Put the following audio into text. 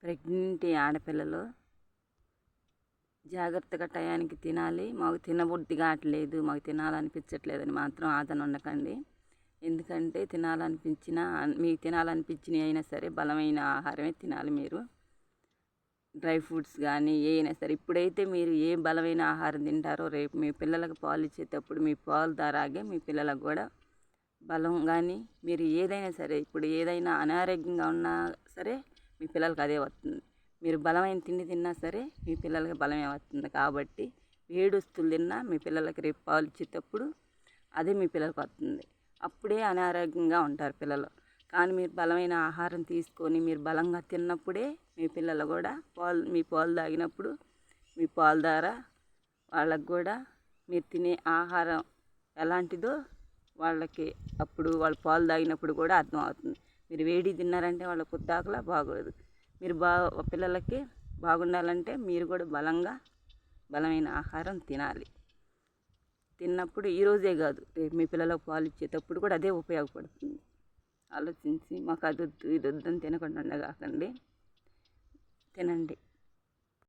Pregnant ఆడపిల్లలు జాగ్రత్తగా టయానికి తినాలి. మాకు తినబుద్ధి కావట్లేదు, మాకు తినాలనిపించట్లేదని మాత్రం ఆదరణ ఉండకండి. ఎందుకంటే మీకు తినాలనిపించినవి అయినా సరే బలమైన ఆహారమే తినాలి. మీరు డ్రై ఫ్రూట్స్ కానీ ఏవైనా సరే, ఇప్పుడైతే మీరు ఏ బలమైన ఆహారం తింటారో రేపు మీ పిల్లలకు పాలు ఇచ్చేటప్పుడు మీ పాలు దారాగే మీ పిల్లలకు కూడా బలం. కానీ మీరు ఏదైనా సరే, ఇప్పుడు ఏదైనా అనారోగ్యంగా ఉన్నా సరే మీ పిల్లలకి అదే వస్తుంది. మీరు బలమైన తిండి తిన్నా సరే మీ పిల్లలకి బలమే వస్తుంది. కాబట్టి వేడొస్తులు తిన్నా మీ పిల్లలకి రేపు పాలు ఇచ్చేటప్పుడు అదే మీ పిల్లలకి వస్తుంది. అప్పుడే అనారోగ్యంగా ఉంటారు పిల్లలు. కానీ మీరు బలమైన ఆహారం తీసుకొని మీరు బలంగా తిన్నప్పుడే మీ పిల్లలు కూడా మీ పాలు తాగినప్పుడు మీ పాలు ద్వారా వాళ్ళకు కూడా మీరు తినే ఆహారం ఎలాంటిదో వాళ్ళకి అప్పుడు వాళ్ళు పాలు తాగినప్పుడు కూడా అర్థం అవుతుంది. మీరు వేడి తిన్నారంటే వాళ్ళ పొద్దాకలా బాగోదు. మీరు పిల్లలకి బాగుండాలంటే మీరు కూడా బలమైన ఆహారం తినాలి. తిన్నప్పుడు ఈరోజే కాదు రేపు మీ పిల్లలకు పాలు ఇచ్చేటప్పుడు కూడా అదే ఉపయోగపడుతుంది. ఆలోచించి మాకు అది వద్దు ఇది వద్దని తినకుండా ఉండగాకండి, తినండి.